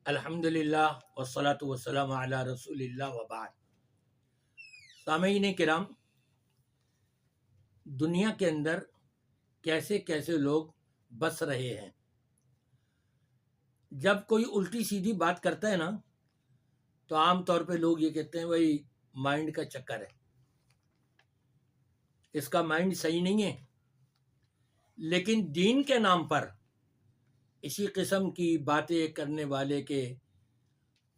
अल्हम्दुलिल्लाह वस्सलातु वस्सलामु अला रसूलिल्लाह व बाद। सामीईन किराम, दुनिया के अंदर कैसे कैसे लोग बस रहे हैं। जब कोई उल्टी सीधी बात करता है ना, तो आम तौर पे लोग ये कहते हैं भाई माइंड का चक्कर है, इसका माइंड सही नहीं है। लेकिन दीन के नाम पर इसी किस्म की बातें करने वाले के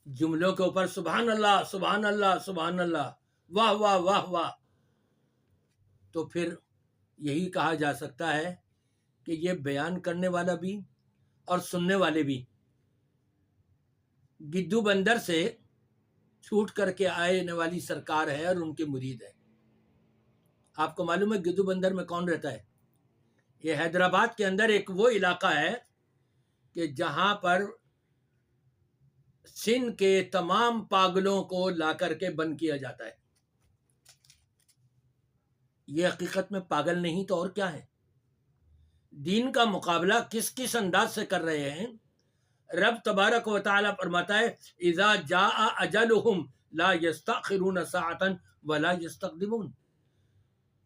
जुमलों के ऊपर सुभान अल्लाह सुभान अल्लाह सुभान अल्लाह, वाह वाह वाह वाह, तो फिर यही कहा जा सकता है कि ये बयान करने वाला भी और सुनने वाले भी गिद्दू बंदर से छूट करके आने वाली सरकार है और उनके मुरीद है। आपको मालूम है गिद्दू बंदर में कौन रहता है? ये हैदराबाद के अंदर एक वो इलाका है कि जहां पर सिंध के तमाम पागलों को ला करके बंद किया जाता है। ये हकीकत में पागल नहीं तो और क्या है। दीन का मुकाबला किस किस अंदाज से कर रहे हैं। रब तबारक व तआला फरमाता है इज़ा जाअ अजलुहुम ला यस्तखिरून साअतन वला यस्तक़दिमून।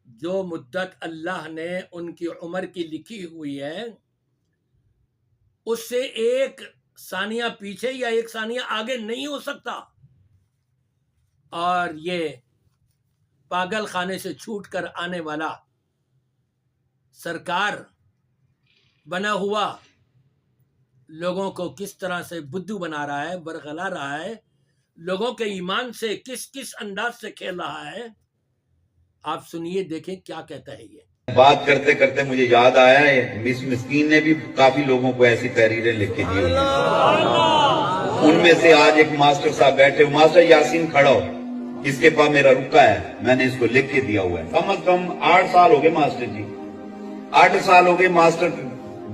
जो मुद्दत अल्लाह ने उनकी उम्र की लिखी हुई है, उससे एक सानिया पीछे या एक सानिया आगे नहीं हो सकता। और ये पागल खाने से छूट कर आने वाला सरकार बना हुआ लोगों को किस तरह से बुद्धू बना रहा है, बरगला रहा है, लोगों के ईमान से किस किस अंदाज से खेल रहा है। आप सुनिए, देखें क्या कहता है ये। बात करते करते मुझे याद आया है, मिस मिस्कीन ने भी काफी लोगों को ऐसी तहरीरें लिख के दी। उनमें से आज एक मास्टर साहब बैठे, मास्टर यासीन खड़ा हो, इसके पास मेरा रुका है, मैंने इसको लिख के दिया हुआ है। कम अज कम 8 साल हो गए मास्टर जी, 8 साल हो गए। मास्टर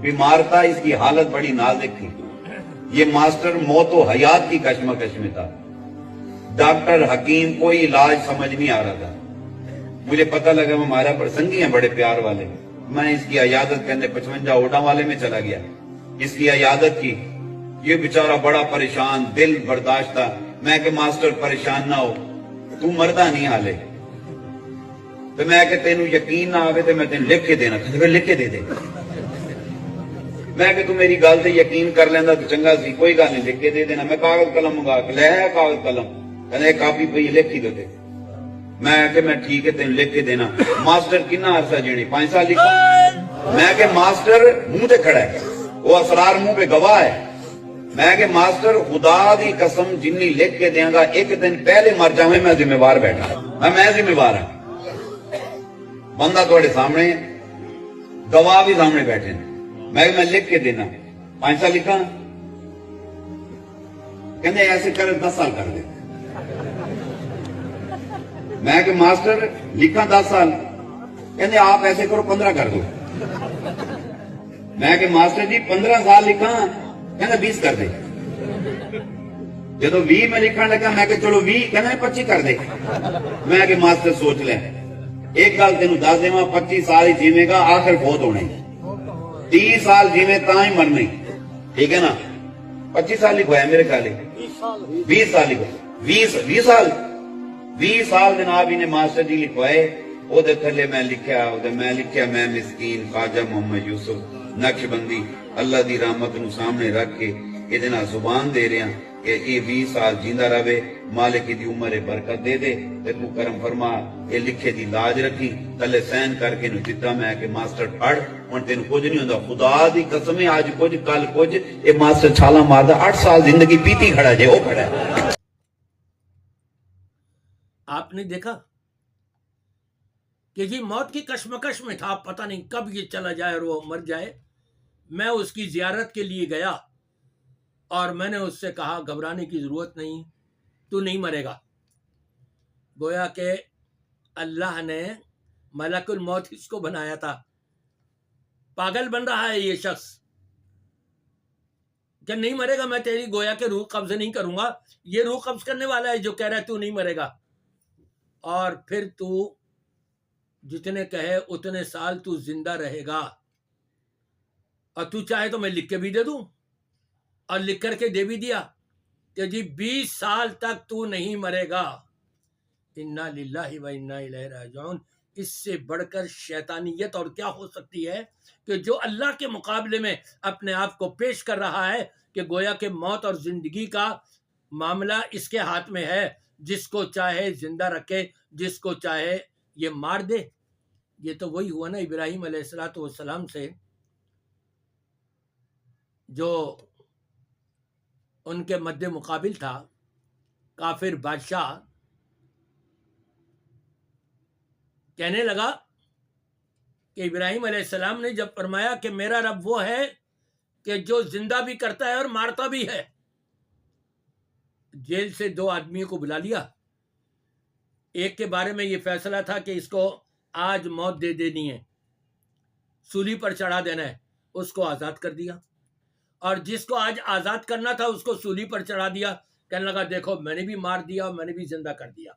बीमार था, इसकी हालत बड़ी नाजुक थी। ये मास्टर मौतो हयात की कश्मकश में था। डॉक्टर हकीम कोई इलाज समझ नहीं आ रहा था। मुझे पता लगा वो हमारा प्रसंगी है, बड़े प्यार वाले। मैं इसकी इयादत करने 55 ओडा वाले में चला गया, इसकी इयादत की। ये बेचारा बड़ा परेशान, दिल बर्दाश्त था। मैं कि मास्टर परेशान ना हो, तू मरदा नहीं हाले, तो मैं कि तेन यकीन ना आवे तो मैं तेन लिख के देना, फिर लिख के दे दे। मैं कि तू मेरी गल से यकीन कर लेंदा तो चंगा सी, कोई गल नहीं, लिख के दे देना। मैं कागज कलम मंगा के ले आया, कागज कलम, कहने कापी पई लिख ही दे। मैं ठीक है तेन लिख के देना। मास्टर कितना अरसा जीनी, 5 साल लिखा। मैं के मास्टर मुंह ते खड़ा है, वो असरार मुंह पे गवाह है। मैं के मास्टर खुदा दी कसम जिन्नी लिख के देंगा, एक दिन पहले मर जावे मैं जिम्मेवार बैठा, मैं जिम्मेवार हां। बंदा थोड़े सामने, गवाह भी सामने बैठे ने। मैं लिख के देना, 5 साल लिखा। कहते ऐसे कर 10 साल कर दे। मैं कि मास्टर लिखा 10 साल, कहते आप ऐसे करो 15 कर दो। मैं कि मास्टर जी 15 साल लिखा, कहते 20 कर दे। जो 20 में लिखने लगा, मैं कि चलो 20, कहते 25 कर दे। मैं कि मास्टर सोच ले, एक गल तेन दस देव, 25 साल ही जीवेगा, आखिर फौत होने। 30 साल जीवे ता ही मरने, ठीक है ना। 25 साल लिखवाया मेरे ख्याल, 20 साल लिखो, 20 साल 20 साल जनाब इन्हें मास्टर जी लिखवाए। ओदे थले मैं लिखा मैं मिस्कीन ख्वाजा मोहम्मद यूसुफ नक्शबंदी अल्लाह दी रहमत नूं सामने रख के इहदे नाल जुबान दे रहा कि ये 20 साल जींदा रहे, मालिक दी उम्र बरकत दे दे, ते तू करम फरमा, ये लिखे दी लाज रखी, थले सहन करके नूं दिता। मैं कि मास्टर पढ़, हुण तेन कुछ नहीं होंदा, खुदा दी कसम है, आज कुछ कल कुछ। ये मास्टर छाला मारदा, 8 साल जिंदगी पीती खड़ा जे, वो खड़ा है। आपने देखा कि जी मौत की कश्मकश में था, पता नहीं कब ये चला जाए और वो मर जाए। मैं उसकी जियारत के लिए गया और मैंने उससे कहा घबराने की जरूरत नहीं, तू नहीं मरेगा। गोया के अल्लाह ने मलकुल मौत इसको बनाया था। पागल बन रहा है ये शख्स कि नहीं मरेगा, मैं तेरी गोया के रूह कब्ज नहीं करूंगा। ये रूह कब्ज करने वाला है जो कह रहा है तू नहीं मरेगा। और फिर तू जितने कहे उतने साल तू जिंदा रहेगा, और तू चाहे तो मैं लिख के भी दे दूं, और लिख करके दे भी दिया। कि जी 20 साल तक तू नहीं मरेगा। इन्ना लिल्लाहि व इन्ना इलैहि राजिऊन। इससे बढ़कर शैतानियत और क्या हो सकती है कि जो अल्लाह के मुकाबले में अपने आप को पेश कर रहा है कि गोया के मौत और जिंदगी का मामला इसके हाथ में है, जिसको चाहे जिंदा रखे, जिसको चाहे ये मार दे। ये तो वही हुआ ना इब्राहिम अलैहिस्सलाम से, जो उनके मध्य मुकाबिल था काफिर बादशाह। कहने लगा कि इब्राहिम अलैहिस्सलाम ने जब फरमाया कि मेरा रब वो है कि जो जिंदा भी करता है और मारता भी है। जेल से 2 आदमियों को बुला लिया। एक के बारे में ये फैसला था कि इसको आज मौत दे देनी है, सूली पर चढ़ा देना है, उसको आज़ाद कर दिया। और जिसको आज आज़ाद करना था उसको सूली पर चढ़ा दिया। कहने लगा देखो मैंने भी मार दिया और मैंने भी जिंदा कर दिया।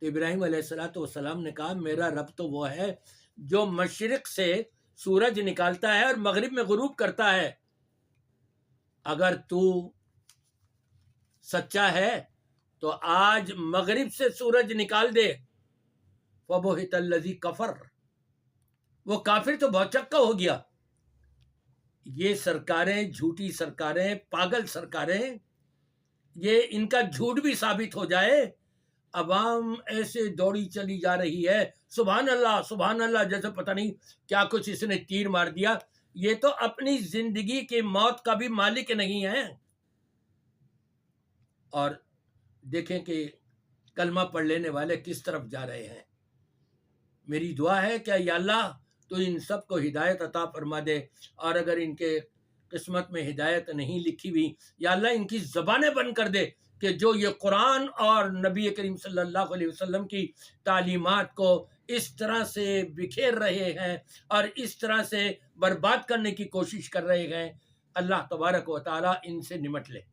तो इब्राहिम अलैहिस्सलाम ने कहा मेरा रब तो वो है जो मशरिक से सूरज निकालता है और मगरिब में गुरूब करता है। अगर तू सच्चा है तो आज मगरिब से सूरज निकाल दे। फबुहितल्लज़ी कफर, वो काफिर तो भौचक्का हो गया। ये सरकारें, झूठी सरकारें, पागल सरकारें, ये इनका झूठ भी साबित हो जाए, अवाम ऐसे दौड़ी चली जा रही है सुभान अल्लाह, जैसे पता नहीं क्या कुछ इसने तीर मार दिया। ये तो अपनी जिंदगी की मौत का भी मालिक नहीं है। और देखें कि कलमा पढ़ लेने वाले किस तरफ जा रहे हैं। मेरी दुआ है कि या अल्लाह तो इन सब को हिदायत अता फरमा दे, और अगर इनके किस्मत में हिदायत नहीं लिखी हुई, या अल्लाह इनकी ज़बानें बंद कर दे कि जो ये कुरान और नबी करीम सल्लल्लाहु अलैहि वसल्लम की तालीमात को इस तरह से बिखेर रहे हैं और इस तरह से बर्बाद करने की कोशिश कर रहे हैं। अल्लाह तबारक व तआला इनसे निमट ले।